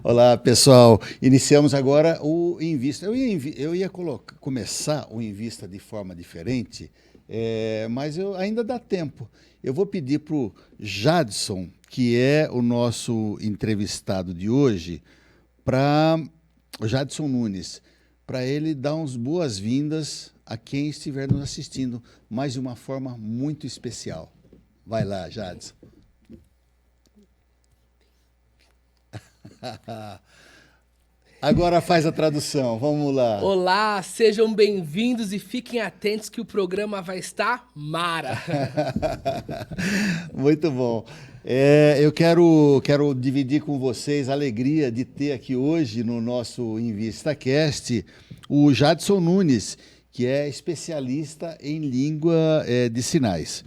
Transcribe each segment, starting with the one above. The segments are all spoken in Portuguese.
Olá, pessoal. Iniciamos agora o Invista. Eu ia começar o Invista de forma diferente, mas ainda dá tempo. Eu vou pedir para o Jadson, que é o nosso entrevistado de hoje, para o Jadson Nunes, para ele dar umas boas-vindas a quem estiver nos assistindo, mas de uma forma muito especial. Vai lá, Jadson. Agora faz a tradução, vamos lá. Olá, sejam bem-vindos e fiquem atentos que o programa vai estar mara. Muito bom. Eu quero dividir com vocês a alegria de ter aqui hoje no nosso InvistaCast o Jadson Nunes, que é especialista em língua de sinais.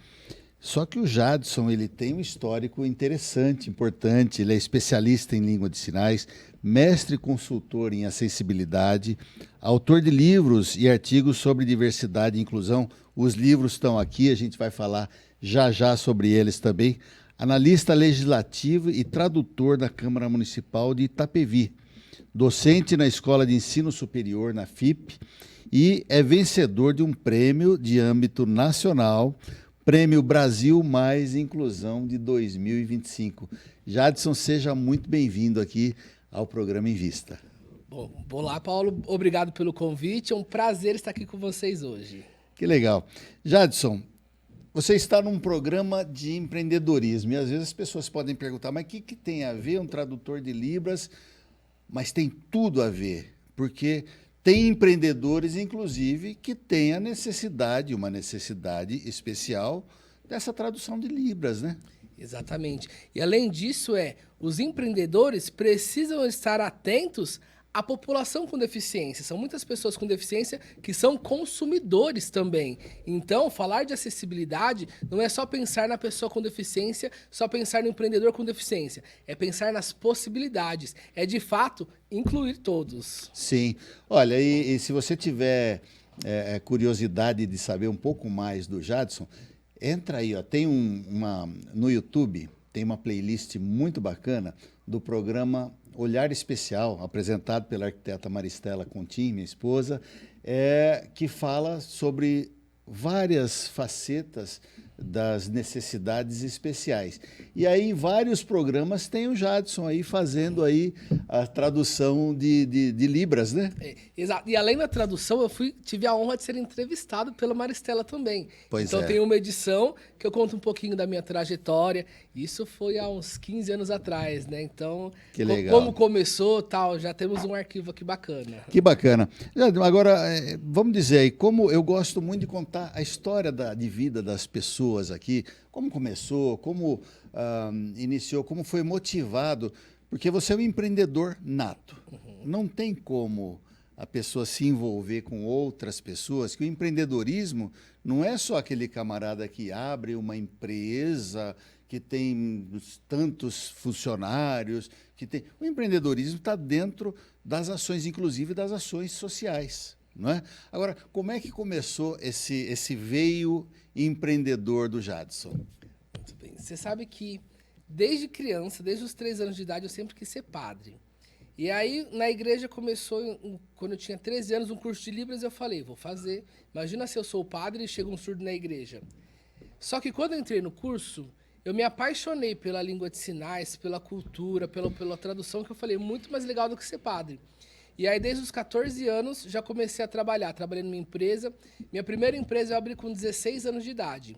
Só que o Jadson ele tem um histórico interessante, importante. Ele é especialista em língua de sinais, mestre e consultor em acessibilidade, autor de livros e artigos sobre diversidade e inclusão. Os livros estão aqui, a gente vai falar já sobre eles também. Analista legislativo e tradutor da Câmara Municipal de Itapevi. Docente na Escola de Ensino Superior, na FIP, e é vencedor de um prêmio de âmbito nacional, Prêmio Brasil Mais Inclusão de 2025. Jadson, seja muito bem-vindo aqui ao programa Invista. Bom, olá, Paulo. Obrigado pelo convite. É um prazer estar aqui com vocês hoje. Que legal. Jadson, você está num programa de empreendedorismo e às vezes as pessoas podem perguntar, mas o que tem a ver um tradutor de Libras? Mas tem tudo a ver, porque tem empreendedores, inclusive, que têm uma necessidade especial dessa tradução de Libras, né? Exatamente. E além disso, os empreendedores precisam estar atentos à população com deficiência. São muitas pessoas com deficiência que são consumidores também. Então, falar de acessibilidade não é só pensar na pessoa com deficiência, só pensar no empreendedor com deficiência. É pensar nas possibilidades. É, de fato, incluir todos. Sim. Olha, e se você tiver curiosidade de saber um pouco mais do Jadson, entra aí, ó, tem no YouTube, tem uma playlist muito bacana do programa Olhar Especial, apresentado pela arquiteta Maristela Contim, minha esposa, que fala sobre várias facetas das necessidades especiais. E aí, em vários programas, tem o Jadson aí fazendo aí a tradução de Libras, né? Exato. E além da tradução, tive a honra de ser entrevistado pela Maristela também. Então tem uma edição que eu conto um pouquinho da minha trajetória. Isso foi há uns 15 anos atrás, né? Então, que legal. Como começou, tal, já temos um arquivo aqui bacana. Que bacana. Agora, vamos dizer aí, como eu gosto muito de contar a história de vida das pessoas aqui, como começou, como iniciou, como foi motivado, porque você é um empreendedor nato. Uhum. Não tem como a pessoa se envolver com outras pessoas, que o empreendedorismo não é só aquele camarada que abre uma empresa, que tem tantos funcionários, o empreendedorismo está dentro das ações, inclusive das ações sociais. Não é? Agora, como é que começou esse veio empreendedor do Jadson? Muito bem. Você sabe que desde criança, desde os 3 anos de idade, eu sempre quis ser padre. E aí, na igreja, começou, quando eu tinha 13 anos, um curso de Libras, eu falei, vou fazer. Imagina se eu sou padre e chega um surdo na igreja. Só que quando eu entrei no curso, eu me apaixonei pela língua de sinais, pela cultura, pela tradução, que eu falei, muito mais legal do que ser padre. E aí, desde os 14 anos, já comecei a trabalhar. Trabalhei numa empresa. Minha primeira empresa eu abri com 16 anos de idade.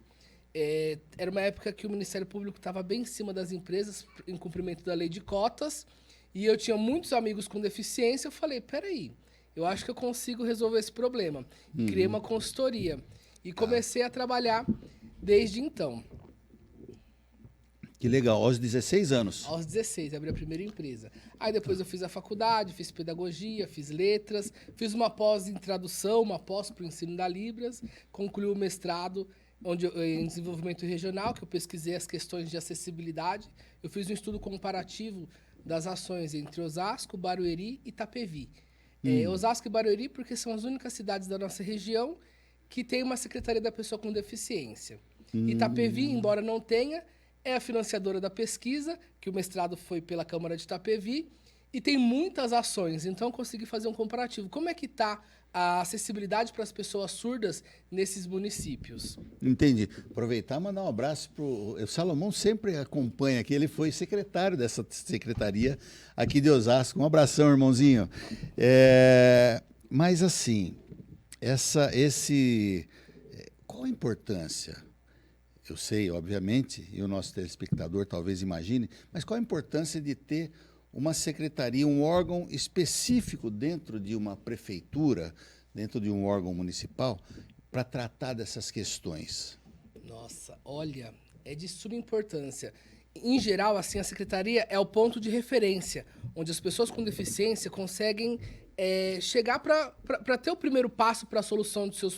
Era uma época que o Ministério Público estava bem em cima das empresas, em cumprimento da lei de cotas. E eu tinha muitos amigos com deficiência. Eu falei, peraí, eu acho que eu consigo resolver esse problema. Uhum. Criei uma consultoria. E comecei a trabalhar desde então. Que legal, aos 16 anos. Aos 16, abri a primeira empresa. Aí depois eu fiz a faculdade, fiz pedagogia, fiz letras, fiz uma pós em tradução, uma pós para o ensino da Libras, concluí o mestrado em desenvolvimento regional, que eu pesquisei as questões de acessibilidade. Eu fiz um estudo comparativo das ações entre Osasco, Barueri e Itapevi. Osasco e Barueri porque são as únicas cidades da nossa região que tem uma Secretaria da Pessoa com Deficiência. Itapevi, embora não tenha, é a financiadora da pesquisa, que o mestrado foi pela Câmara de Itapevi, e tem muitas ações, então eu consegui fazer um comparativo. Como é que está a acessibilidade para as pessoas surdas nesses municípios? Entendi. Aproveitar e mandar um abraço para o Salomão, sempre acompanha aqui, ele foi secretário dessa secretaria aqui de Osasco. Um abração, irmãozinho. Mas assim, qual a importância? Eu sei, obviamente, e o nosso telespectador talvez imagine, mas qual a importância de ter uma secretaria, um órgão específico dentro de uma prefeitura, dentro de um órgão municipal, para tratar dessas questões? Nossa, olha, é de suma importância. Em geral, assim, a secretaria é o ponto de referência, onde as pessoas com deficiência conseguem chegar para ter o primeiro passo para a solução dos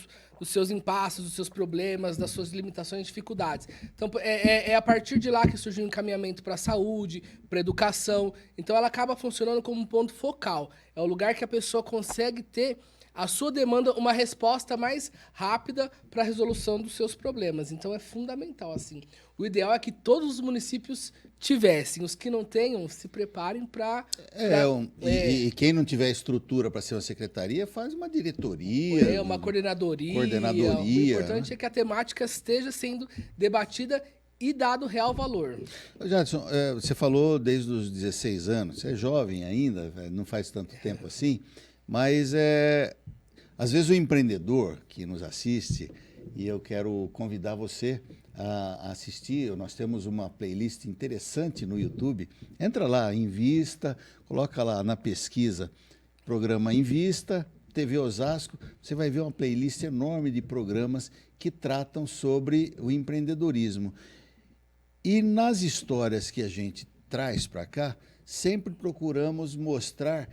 seus impasses, dos seus problemas, das suas limitações e dificuldades. Então, é a partir de lá que surge um encaminhamento para a saúde, para a educação. Então, ela acaba funcionando como um ponto focal. É o lugar que a pessoa consegue ter a sua demanda uma resposta mais rápida para a resolução dos seus problemas. Então, é fundamental, assim. O ideal é que todos os municípios tivessem. Os que não tenham, se preparem para... E quem não tiver estrutura para ser uma secretaria, faz uma diretoria. Uma coordenadoria. O importante é que a temática esteja sendo debatida e dado real valor. Jadson, você falou desde os 16 anos, você é jovem ainda, não faz tanto tempo assim, mas às vezes o empreendedor que nos assiste, e eu quero convidar você a assistir, nós temos uma playlist interessante no YouTube, entra lá, Invista, coloca lá na pesquisa, programa Invista, TV Osasco, você vai ver uma playlist enorme de programas que tratam sobre o empreendedorismo. E nas histórias que a gente traz para cá, sempre procuramos mostrar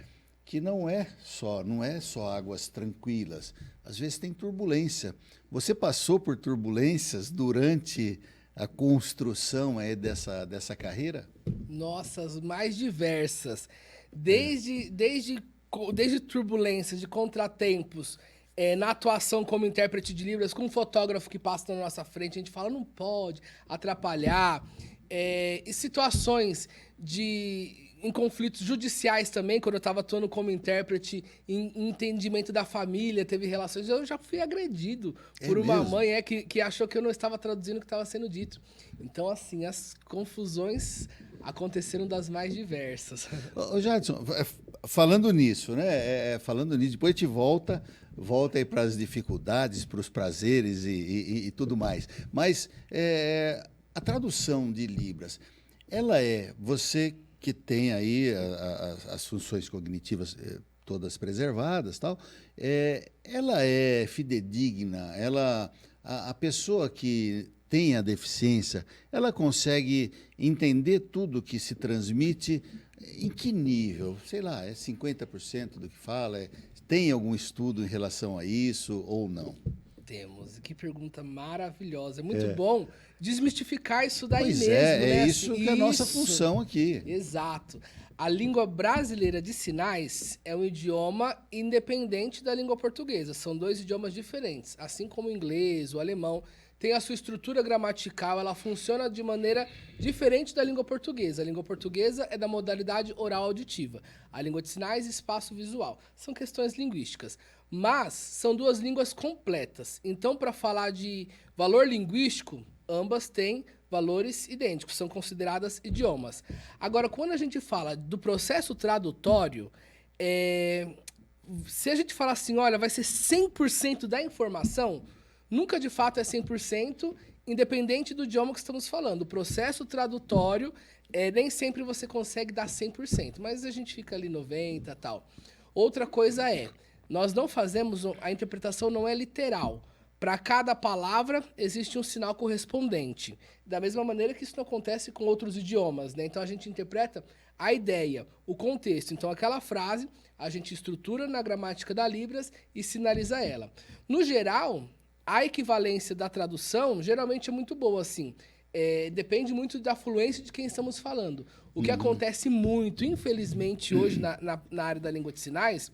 que não é só águas tranquilas. Às vezes tem turbulência. Você passou por turbulências durante a construção dessa carreira? Nossa, as mais diversas. Desde turbulências, de contratempos, na atuação como intérprete de Libras, com um fotógrafo que passa na nossa frente, a gente fala, não pode atrapalhar. E situações em conflitos judiciais também, quando eu estava atuando como intérprete, em entendimento da família, teve relações, eu já fui agredido por uma mãe que achou que eu não estava traduzindo o que estava sendo dito. Então, assim, as confusões aconteceram das mais diversas. Ô Jadson, falando nisso, né? Falando nisso, depois a gente volta aí para as dificuldades, para os prazeres e tudo mais. Mas a tradução de Libras, você que tem aí as funções cognitivas todas preservadas, tal, ela é fidedigna, a pessoa que tem a deficiência, ela consegue entender tudo que se transmite, em que nível? Sei lá, é 50% do que fala? Tem algum estudo em relação a isso ou não? Temos. Que pergunta maravilhosa. É muito bom desmistificar isso daí pois mesmo. É né? isso que é a nossa função aqui. Exato. A língua brasileira de sinais é um idioma independente da língua portuguesa. São dois idiomas diferentes. Assim como o inglês, o alemão, tem a sua estrutura gramatical, ela funciona de maneira diferente da língua portuguesa. A língua portuguesa é da modalidade oral auditiva. A língua de sinais, espaço visual. São questões linguísticas. Mas são duas línguas completas. Então, para falar de valor linguístico, ambas têm valores idênticos, são consideradas idiomas. Agora, quando a gente fala do processo tradutório, se a gente falar assim, olha, vai ser 100% da informação, nunca de fato é 100%, independente do idioma que estamos falando. O processo tradutório, nem sempre você consegue dar 100%, mas a gente fica ali 90% e tal. Outra coisa nós não fazemos, a interpretação não é literal. Para cada palavra, existe um sinal correspondente. Da mesma maneira que isso não acontece com outros idiomas, né? Então, a gente interpreta a ideia, o contexto. Então, aquela frase, a gente estrutura na gramática da Libras e sinaliza ela. No geral, a equivalência da tradução, geralmente é muito boa, assim. Depende muito da fluência de quem estamos falando. O que acontece muito, infelizmente, hoje na área da língua de sinais...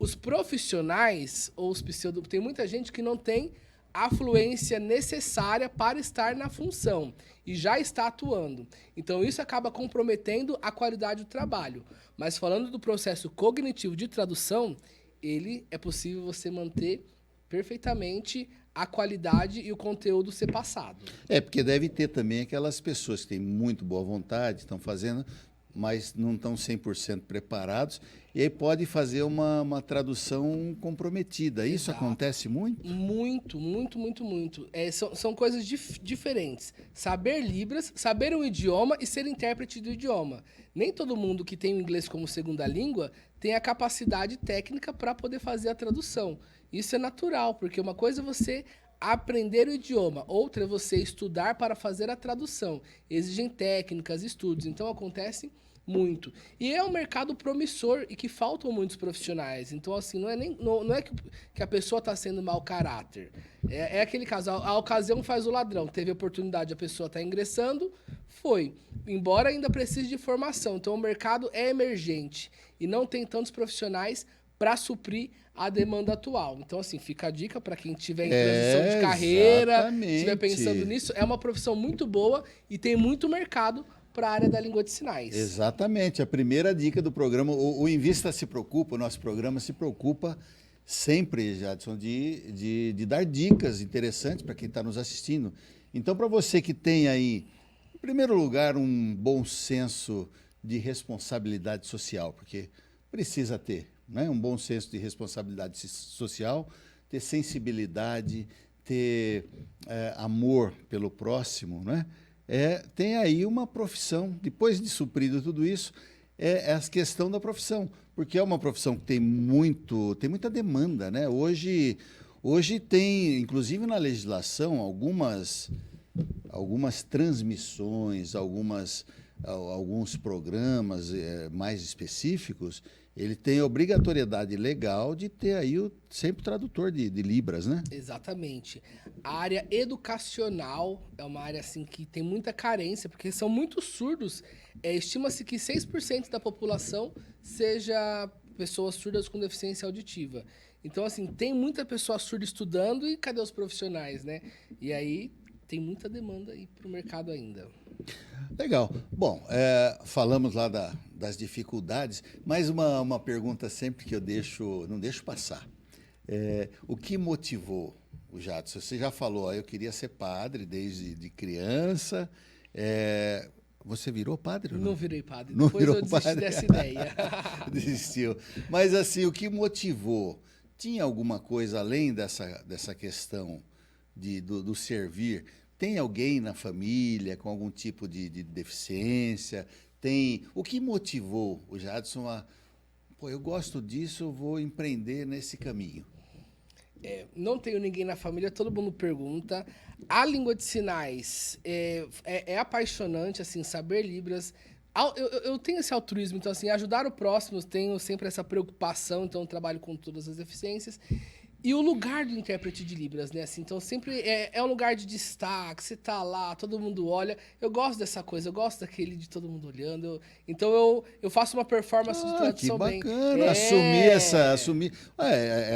Os profissionais, ou os pseudo... Tem muita gente que não tem a fluência necessária para estar na função e já está atuando. Então, isso acaba comprometendo a qualidade do trabalho. Mas falando do processo cognitivo de tradução, ele é possível você manter perfeitamente a qualidade e o conteúdo ser passado. Porque deve ter também aquelas pessoas que têm muito boa vontade, estão fazendo, mas não estão 100% preparados, e aí pode fazer uma tradução comprometida. Isso Exato. acontece muito? Muito, muito, muito, muito. São coisas diferentes. Saber Libras, saber um idioma e ser intérprete do idioma. Nem todo mundo que tem o inglês como segunda língua tem a capacidade técnica para poder fazer a tradução. Isso é natural, porque uma coisa é você aprender o idioma, outra é você estudar para fazer a tradução. Exigem técnicas, estudos, então acontece muito. E é um mercado promissor e que faltam muitos profissionais. Então, assim, não é que a pessoa está sendo mau caráter. É aquele caso, a ocasião faz o ladrão. Teve oportunidade, a pessoa está ingressando, foi. Embora ainda precise de formação. Então, o mercado é emergente e não tem tantos profissionais para suprir a demanda atual. Então, assim, fica a dica para quem tiver em transição de carreira, estiver pensando nisso. É uma profissão muito boa e tem muito mercado para a área da língua de sinais. Exatamente. A primeira dica do programa, o Invista se preocupa, o nosso programa se preocupa sempre, Jadson, de dar dicas interessantes para quem está nos assistindo. Então, para você que tem aí, em primeiro lugar, um bom senso de responsabilidade social, porque precisa ter, né? Um bom senso de responsabilidade social, ter sensibilidade, ter amor pelo próximo, né? Tem aí uma profissão. Depois de suprido tudo isso, é a questão da profissão, porque é uma profissão que tem muita demanda, né? Hoje tem, inclusive na legislação, algumas transmissões, alguns programas mais específicos, ele tem a obrigatoriedade legal de ter aí sempre tradutor de Libras, né? Exatamente. A área educacional é uma área assim que tem muita carência, porque são muito surdos. Estima-se que 6% da população seja pessoas surdas com deficiência auditiva. Então, assim, tem muita pessoa surda estudando e cadê os profissionais, né? E aí tem muita demanda aí para o mercado ainda. Legal. Bom, falamos lá das dificuldades, mas uma pergunta sempre que eu não deixo passar. O que motivou o Jadson? Você já falou, eu queria ser padre desde de criança. Você virou padre ou não? Não virei padre. Não Depois virou eu desisti padre? dessa ideia. Desistiu. Mas assim, o que motivou? Tinha alguma coisa além dessa questão do servir? Tem alguém na família com algum tipo de deficiência? O que motivou o Jadson eu gosto disso, eu vou empreender nesse caminho? Não tenho ninguém na família, todo mundo pergunta. A língua de sinais é apaixonante, assim, saber Libras. Eu tenho esse altruísmo, então, assim, ajudar o próximo, tenho sempre essa preocupação, então, eu trabalho com todas as deficiências. E o lugar do intérprete de Libras, né? Assim, então, sempre é um lugar de destaque, você tá lá, todo mundo olha. Eu gosto dessa coisa, eu gosto daquele de todo mundo olhando. Então, eu faço uma performance de tradução bem. Que bacana,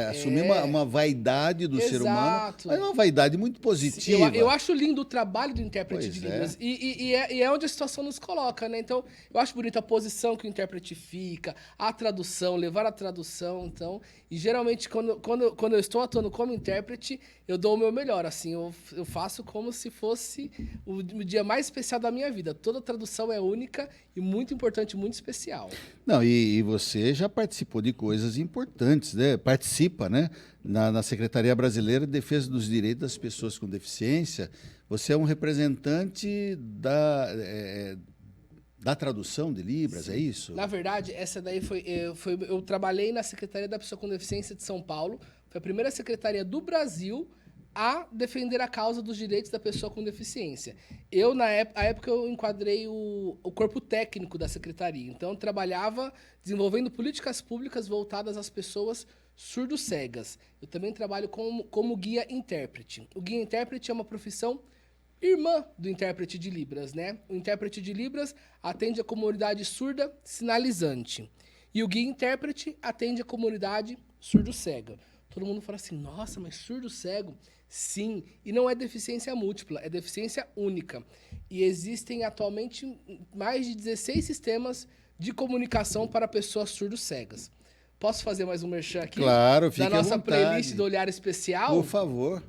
assumir uma vaidade do ser humano, mas uma vaidade muito positiva. Eu acho lindo o trabalho do intérprete de Libras. É. E é onde a situação nos coloca, né? Então, eu acho bonita a posição que o intérprete fica, a tradução, levar a tradução, então... E geralmente, quando eu estou atuando como intérprete, eu dou o meu melhor, assim, eu faço como se fosse o dia mais especial da minha vida. Toda tradução é única e muito importante, muito especial. Não, e você já participou de coisas importantes, né? Participa, né? Na Secretaria Brasileira de Defesa dos Direitos das Pessoas com Deficiência, você é um representante da tradução de Libras, é isso? Na verdade, essa daí eu trabalhei na Secretaria da Pessoa com Deficiência de São Paulo. Foi a primeira secretaria do Brasil a defender a causa dos direitos da pessoa com deficiência. Na época, eu enquadrei o corpo técnico da secretaria. Então, eu trabalhava desenvolvendo políticas públicas voltadas às pessoas surdo-cegas. Eu também trabalho como guia-intérprete. O guia-intérprete é uma profissão irmã do intérprete de Libras, né? O intérprete de Libras atende a comunidade surda sinalizante. E o guia-intérprete atende a comunidade surdo-cega. Todo mundo fala assim, nossa, mas surdo-cego? Sim, e não é deficiência múltipla, é deficiência única. E existem atualmente mais de 16 sistemas de comunicação para pessoas surdo-cegas. Posso fazer mais um merchan aqui? Claro, fique da à nossa vontade. playlist do Olhar Especial. Por favor.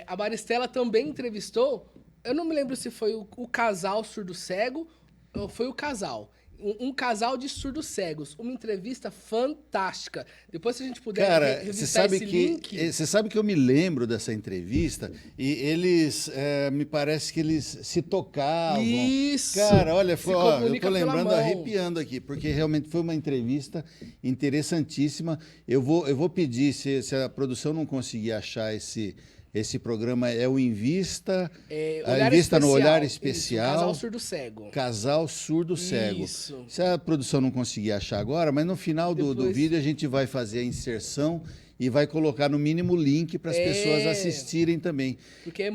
A Maristela também entrevistou, eu não me lembro se foi o casal surdo-cego ou foi o casal. Um casal de surdos cegos. Uma entrevista fantástica. Depois, se a gente puder Cara, revisitar esse link... Você sabe que eu me lembro dessa entrevista e eles, me parece que eles se tocavam. Isso! Cara, olha, Se ó, eu comunica tô pela lembrando, mão. arrepiando aqui, porque realmente foi uma entrevista interessantíssima. Eu vou pedir, se a produção não conseguir achar esse programa, é o Invista, Invista no Olhar Especial. Isso, casal surdo-cego. Casal surdo-cego. Isso. Se a produção não conseguir achar agora, mas no final do vídeo a gente vai fazer a inserção e vai colocar no mínimo o link para as pessoas assistirem também. Porque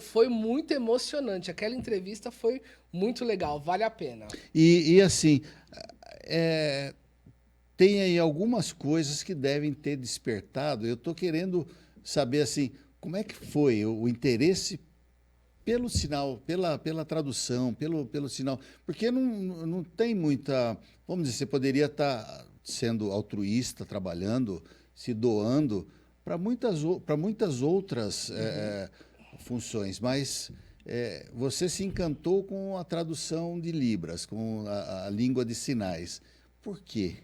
foi muito emocionante. Aquela entrevista foi muito legal, vale a pena. E assim, tem aí algumas coisas que devem ter despertado. Eu estou querendo saber assim, como é que foi o interesse pelo sinal, pela tradução, pelo sinal? Porque não tem muita... Vamos dizer, você poderia estar sendo altruísta, trabalhando, se doando para muitas outras funções, mas você se encantou com a tradução de Libras, com a língua de sinais. Por quê?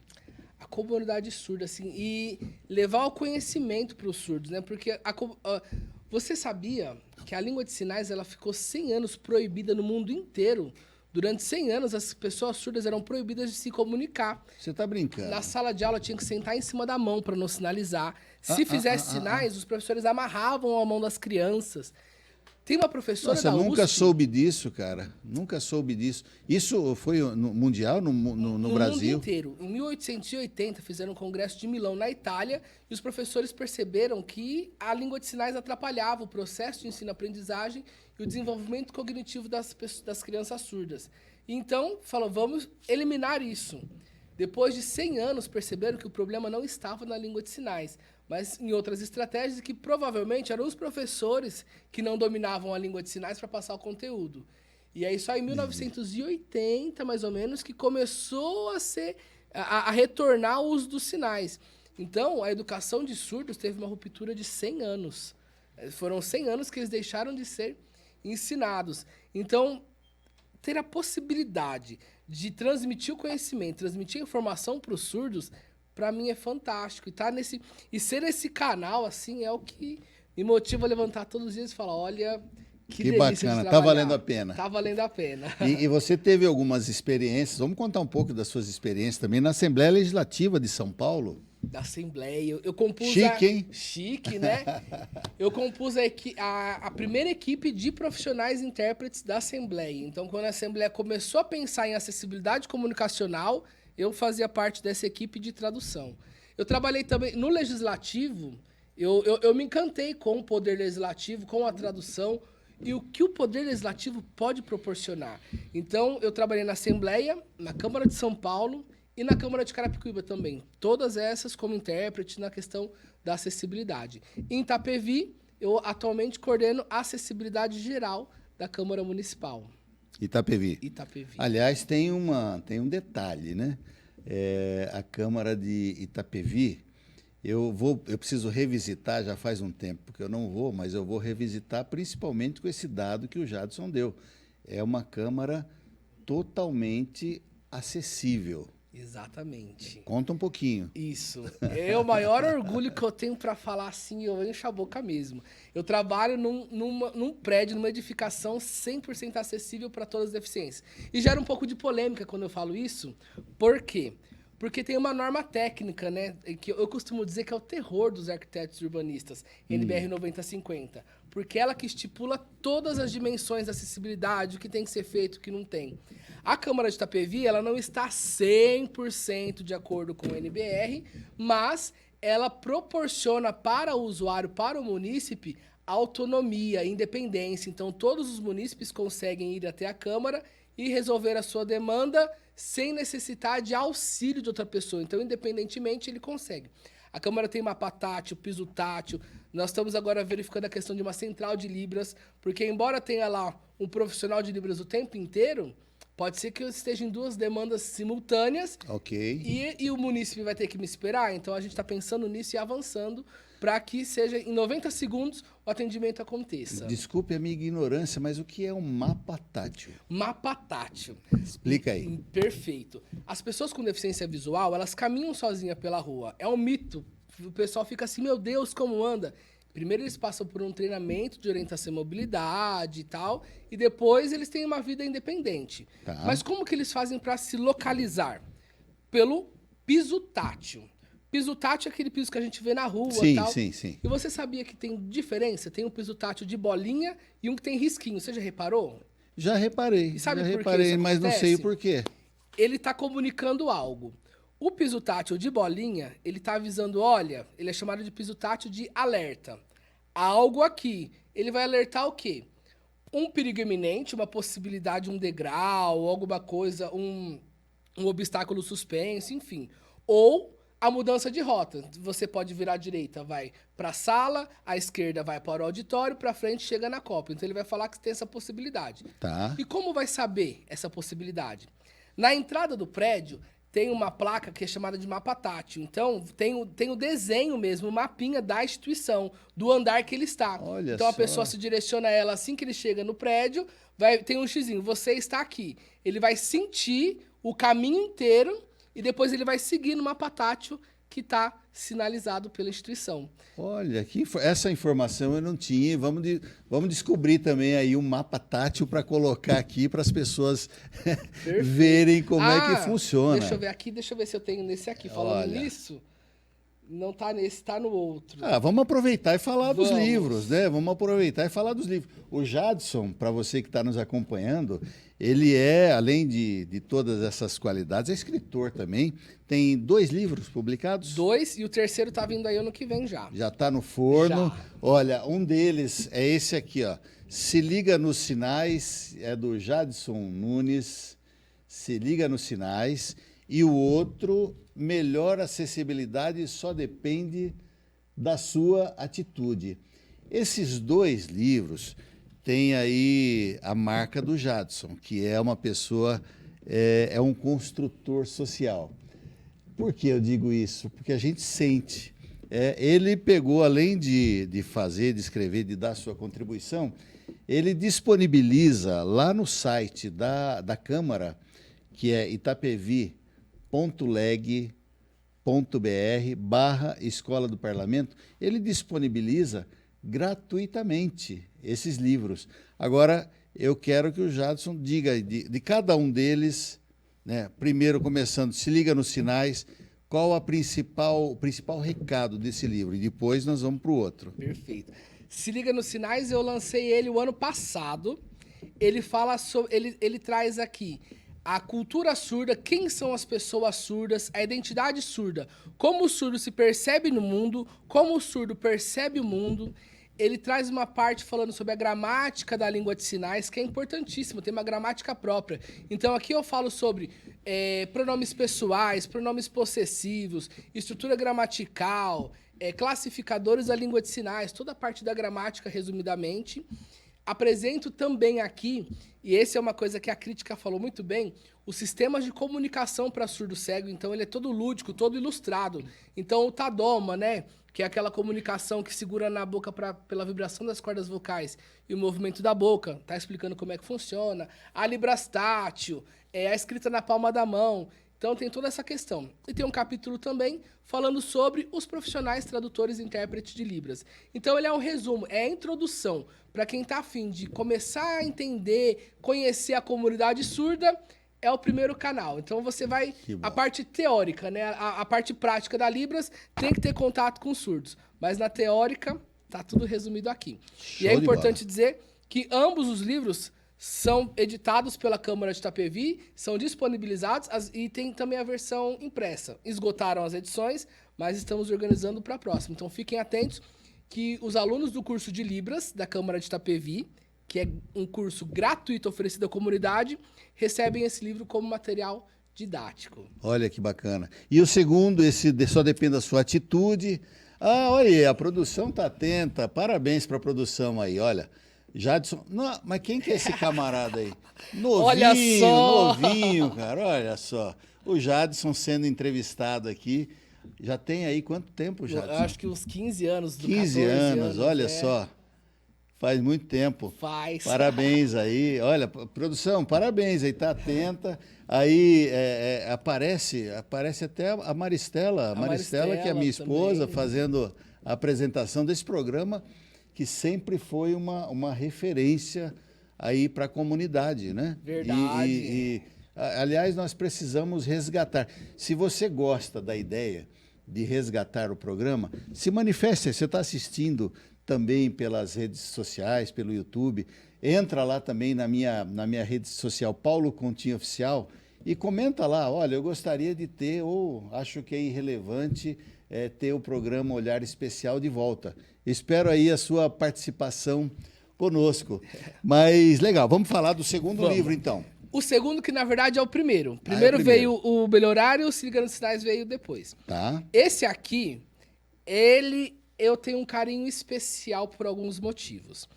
A comunidade surda, assim, e levar o conhecimento para os surdos, né? Porque você sabia que a língua de sinais ela ficou 100 anos proibida no mundo inteiro? Durante 100 anos, as pessoas surdas eram proibidas de se comunicar. Você está brincando? Na sala de aula, tinha que sentar em cima da mão para não sinalizar. Se fizesse sinais, os professores amarravam a mão das crianças. Tem uma professora da USP... Nossa, nunca soube disso, cara. Nunca soube disso. Isso foi no mundial, no Brasil? No mundo inteiro. Em 1880, fizeram um congresso de Milão, na Itália, e os professores perceberam que a língua de sinais atrapalhava o processo de ensino-aprendizagem e o desenvolvimento cognitivo das crianças surdas. Então, falaram, vamos eliminar isso. Depois de 100 anos, perceberam que o problema não estava na língua de sinais, mas em outras estratégias que provavelmente eram os professores que não dominavam a língua de sinais para passar o conteúdo. E aí só em 1980, mais ou menos, que começou a retornar o uso dos sinais. Então, a educação de surdos teve uma ruptura de 100 anos. Foram 100 anos que eles deixaram de ser ensinados. Então, ter a possibilidade de transmitir o conhecimento, transmitir a informação para os surdos, para mim é fantástico. E ser esse canal, assim, é o que me motiva a levantar todos os dias e falar, olha, que delícia bacana, de tá valendo a pena. Tá valendo a pena. E você teve algumas experiências, vamos contar um pouco das suas experiências também na Assembleia Legislativa de São Paulo? Da Assembleia, eu compus... Chique, hein? Chique, né? Eu compus a primeira equipe de profissionais intérpretes da Assembleia. Então, quando a Assembleia começou a pensar em acessibilidade comunicacional, eu fazia parte dessa equipe de tradução. Eu trabalhei também no Legislativo, eu me encantei com o Poder Legislativo, com a tradução e o que o Poder Legislativo pode proporcionar. Então, eu trabalhei na Assembleia, na Câmara de São Paulo e na Câmara de Carapicuíba também. Todas essas como intérprete na questão da acessibilidade. Em Itapevi, eu atualmente coordeno a acessibilidade geral da Câmara Municipal. Itapevi. Itapevi. Aliás, tem um detalhe, né? A Câmara de Itapevi, eu preciso revisitar, já faz um tempo que eu não vou, mas eu vou revisitar principalmente com esse dado que o Jadson deu. É uma Câmara totalmente acessível. Exatamente. Conta um pouquinho. Isso. É o maior orgulho que eu tenho para falar assim, eu encho a boca mesmo. Eu trabalho num prédio, numa edificação 100% acessível para todas as deficiências. E gera um pouco de polêmica quando eu falo isso. Por quê? Porque tem uma norma técnica, né, que eu costumo dizer que é o terror dos arquitetos e urbanistas, NBR 9050. Porque ela que estipula todas as dimensões da acessibilidade, o que tem que ser feito, o que não tem. A Câmara de Itapevi, ela não está 100% de acordo com o NBR, mas ela proporciona para o usuário, para o munícipe, autonomia, independência. Então, todos os munícipes conseguem ir até a Câmara e resolver a sua demanda sem necessitar de auxílio de outra pessoa. Então, independentemente, ele consegue. A Câmara tem mapa tátil, piso tátil. Nós estamos agora verificando a questão de uma central de Libras, porque embora tenha lá um profissional de Libras o tempo inteiro, pode ser que eu esteja em duas demandas simultâneas. Ok. E o munícipe vai ter que me esperar. Então a gente está pensando nisso e avançando para que seja em 90 segundos o atendimento aconteça. Desculpe a minha ignorância, mas o que é um mapa tátil? Mapa tátil. Explica aí. Perfeito. As pessoas com deficiência visual, elas caminham sozinhas pela rua. É um mito. O pessoal fica assim, meu Deus, como anda? Primeiro eles passam por um treinamento de orientação à mobilidade e tal, e depois eles têm uma vida independente. Tá. Mas como que eles fazem para se localizar? Pelo piso tátil. Piso tátil é aquele piso que a gente vê na rua e tal. Sim, sim. E você sabia que tem diferença? Tem um piso tátil de bolinha e um que tem risquinho. Você já reparou? Já reparei. E sabe já por que reparei, isso mas não acontece? sei o porquê. Ele está comunicando algo. O piso tátil de bolinha, ele está avisando, olha, ele é chamado de piso tátil de alerta. Há algo aqui. Ele vai alertar o quê? Um perigo iminente, uma possibilidade, um degrau, alguma coisa, um obstáculo suspenso, enfim. Ou a mudança de rota. Você pode virar à direita, vai para a sala, à esquerda vai para o auditório, para frente chega na copa. Então ele vai falar que tem essa possibilidade. Tá. E como vai saber essa possibilidade? Na entrada do prédio tem uma placa que é chamada de mapa tátil. Então tem o desenho mesmo, o mapinha da instituição, do andar que ele está. Olha então a só. pessoa se direciona a ela assim que ele chega no prédio, tem um xizinho, você está aqui. Ele vai sentir o caminho inteiro e depois ele vai seguir no mapa tátil que está sinalizado pela instituição. Olha, essa informação eu não tinha. Vamos descobrir também aí um mapa tátil para colocar aqui para as pessoas verem como é que funciona. Deixa eu ver aqui, deixa eu ver se eu tenho nesse aqui. Falando nisso, não tá nesse, tá no outro. Vamos aproveitar e falar dos Vamos. livros, né? Vamos aproveitar e falar dos livros. O Jadson, para você que está nos acompanhando, ele é, além de todas essas qualidades, é escritor também. Tem 2 livros publicados. 2, e o terceiro tá vindo aí ano que vem já. Já está no forno. Já. Olha, um deles é esse aqui, ó. Se Liga nos Sinais, é do Jadson Nunes. Se Liga nos Sinais. E o outro, Melhor Acessibilidade Só Depende da Sua Atitude. Esses 2 livros têm aí a marca do Jadson, que é uma pessoa, é um construtor social. Por que eu digo isso? Porque a gente sente. Ele pegou, além de fazer, de escrever, de dar sua contribuição, ele disponibiliza lá no site da Câmara, que é itapevi.leg.br/Escola do Parlamento, ele disponibiliza gratuitamente esses livros. Agora, eu quero que o Jadson diga de cada um deles, né, primeiro começando, Se Liga nos Sinais, qual o principal recado desse livro, e depois nós vamos para o outro. Perfeito. Se Liga nos Sinais, eu lancei ele o ano passado. Ele fala sobre, ele traz aqui a cultura surda, quem são as pessoas surdas, a identidade surda, como o surdo se percebe no mundo, como o surdo percebe o mundo. Ele traz uma parte falando sobre a gramática da língua de sinais, que é importantíssimo, tem uma gramática própria. Então aqui eu falo sobre pronomes pessoais, pronomes possessivos, estrutura gramatical, classificadores da língua de sinais, toda a parte da gramática, resumidamente. Apresento também aqui, e essa é uma coisa que a crítica falou muito bem, os sistemas de comunicação para surdo cego. Então ele é todo lúdico, todo ilustrado. Então o Tadoma, né, que é aquela comunicação que segura na boca pela vibração das cordas vocais e o movimento da boca, tá explicando como é que funciona. A Librastátil, a escrita na palma da mão. Então tem toda essa questão. E tem um capítulo também falando sobre os profissionais tradutores e intérpretes de Libras. Então ele é um resumo, é a introdução para quem está a fim de começar a entender, conhecer a comunidade surda, é o primeiro canal. Então você vai, a parte teórica, né, a parte prática da Libras tem que ter contato com surdos. Mas na teórica, tá tudo resumido aqui. Show e é de importante bola. dizer que ambos os livros são editados pela Câmara de Itapevi, são disponibilizados e tem também a versão impressa. Esgotaram as edições, mas estamos organizando para a próxima. Então fiquem atentos que os alunos do curso de Libras da Câmara de Itapevi, que é um curso gratuito oferecido à comunidade, recebem esse livro como material didático. Olha que bacana. E o segundo, esse Só Depende da Sua Atitude, Ah, olha aí, a produção tá atenta. Parabéns para a produção aí, olha. Jadson, não, mas quem que é esse camarada aí? Olha Novinho, só! novinho, cara, olha só. O Jadson sendo entrevistado aqui. Já tem aí quanto tempo, Eu Jadson? acho que uns 15 anos, 15 14 anos, anos, olha só. Faz muito tempo. Faz. Parabéns aí. Olha, produção, parabéns aí, tá atenta. Aí aparece até a Maristela, A Maristela, que é a minha esposa, também. fazendo a apresentação desse programa, que sempre foi uma referência aí para a comunidade, né? Verdade. Aliás, nós precisamos resgatar. Se você gosta da ideia de resgatar o programa, se manifeste. Você está assistindo também pelas redes sociais, pelo YouTube. Entra lá também na minha rede social, Paulo Continha Oficial, e comenta lá, olha, eu gostaria de ter, ou acho que é irrelevante ter o programa Olhar Especial de volta. Espero aí a sua participação conosco. Mas legal, vamos falar do segundo livro então. O segundo, que na verdade é o primeiro. É o Primeiro veio primeiro. o Melhorar e o Se Liga nos Sinais veio depois. Tá? Esse aqui, eu tenho um carinho especial por alguns motivos.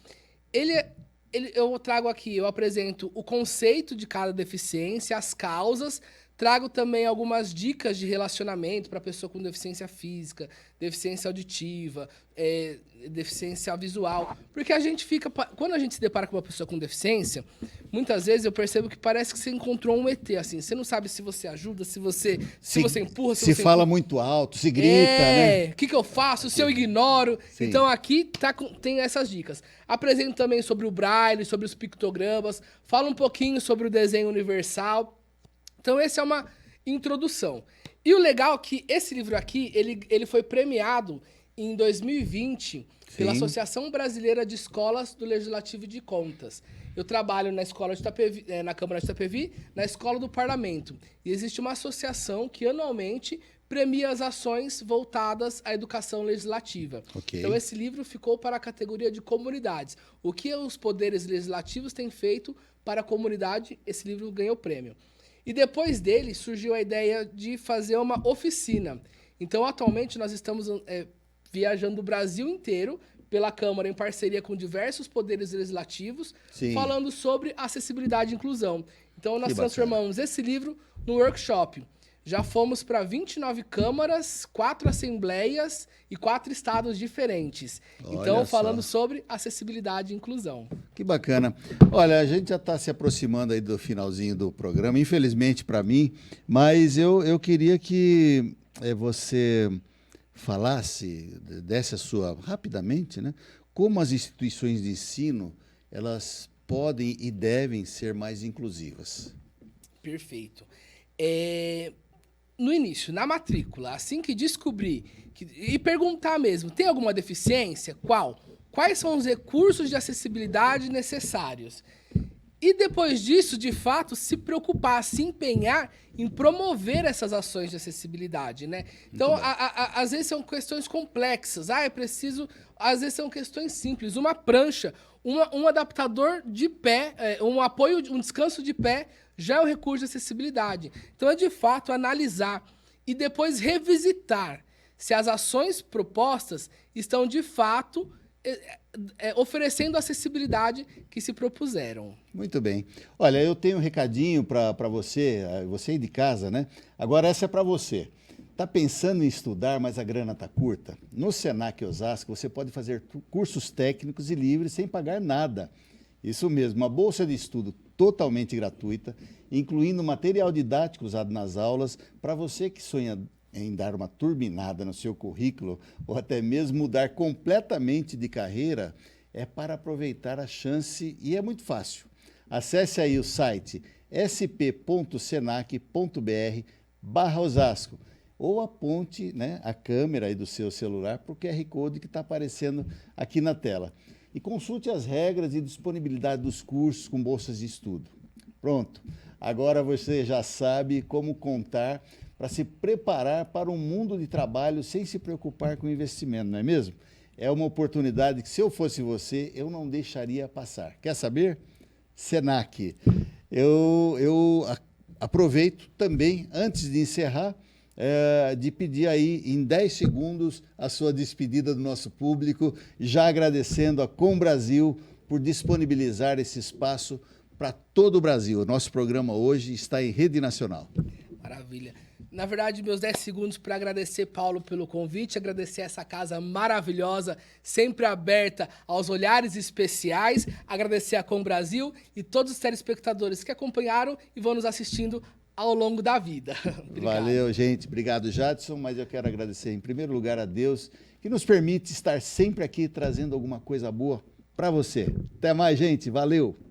Eu trago aqui, eu apresento o conceito de cada deficiência, as causas, trago também algumas dicas de relacionamento para pessoa com deficiência física, deficiência auditiva, deficiência visual. Porque a gente quando a gente se depara com uma pessoa com deficiência, muitas vezes eu percebo que parece que você encontrou um ET, assim. Você não sabe se você ajuda, se você empurra, se você fala empurra. muito alto, se grita, né? O que eu faço? Se eu ignoro? Sim. Então aqui tem essas dicas. Apresento também sobre o Braille, sobre os pictogramas, falo um pouquinho sobre o desenho universal. Então essa é uma introdução. E o legal é que esse livro aqui, ele foi premiado em 2020 pela Associação Brasileira de Escolas do Legislativo e de Contas. Eu trabalho na escola de Itapevi, na Câmara de Itapevi, na Escola do Parlamento. E existe uma associação que anualmente premia as ações voltadas à educação legislativa. Okay. Então esse livro ficou para a categoria de comunidades. O que os poderes legislativos têm feito para a comunidade, esse livro ganhou prêmio. E depois dele surgiu a ideia de fazer uma oficina. Então atualmente nós estamos viajando o Brasil inteiro pela Câmara em parceria com diversos poderes legislativos, Sim. falando sobre acessibilidade e inclusão. Então nós Que transformamos esse livro num workshop. Já fomos para 29 câmaras, 4 assembleias e 4 estados diferentes. Olha então, só. falando sobre acessibilidade e inclusão. Que bacana. Olha, a gente já está se aproximando aí do finalzinho do programa, infelizmente para mim, mas eu queria que você falasse, desse a sua, rapidamente, né, como as instituições de ensino, elas podem e devem ser mais inclusivas. Perfeito. No início, na matrícula, assim que descobrir, e perguntar mesmo, tem alguma deficiência? Qual? Quais são os recursos de acessibilidade necessários? E depois disso, de fato, se preocupar, se empenhar em promover essas ações de acessibilidade, né? Então, às vezes são questões complexas. É preciso... Às vezes são questões simples. Uma prancha, um adaptador de pé, um apoio, um descanso de pé, já é um recurso de acessibilidade. Então, é de fato analisar e depois revisitar se as ações propostas estão de fato oferecendo a acessibilidade que se propuseram. Muito bem. Olha, eu tenho um recadinho para você aí de casa, né? Agora essa é para você. Está pensando em estudar, mas a grana está curta? No Senac Osasco, você pode fazer cursos técnicos e livres sem pagar nada. Isso mesmo, uma bolsa de estudo totalmente gratuita, incluindo material didático usado nas aulas, para você que sonha em dar uma turbinada no seu currículo ou até mesmo mudar completamente de carreira, é para aproveitar a chance e é muito fácil. Acesse aí o site sp.senac.br/Osasco ou aponte, né, a câmera aí do seu celular para o QR Code que está aparecendo aqui na tela. E consulte as regras e disponibilidade dos cursos com bolsas de estudo. Pronto, agora você já sabe como contar para se preparar para um mundo de trabalho sem se preocupar com investimento, não é mesmo? É uma oportunidade que, se eu fosse você, eu não deixaria passar. Quer saber? Senac. Eu aproveito também, antes de encerrar, de pedir aí em 10 segundos a sua despedida do nosso público, já agradecendo a Com Brasil por disponibilizar esse espaço para todo o Brasil. Nosso programa hoje está em rede nacional. Maravilha. Na verdade, meus 10 segundos para agradecer, Paulo, pelo convite, agradecer essa casa maravilhosa, sempre aberta aos olhares especiais, agradecer a Com Brasil e todos os telespectadores que acompanharam e vão nos assistindo ao longo da vida. Valeu, gente. Obrigado, Jadson, mas eu quero agradecer em primeiro lugar a Deus, que nos permite estar sempre aqui trazendo alguma coisa boa para você. Até mais, gente. Valeu!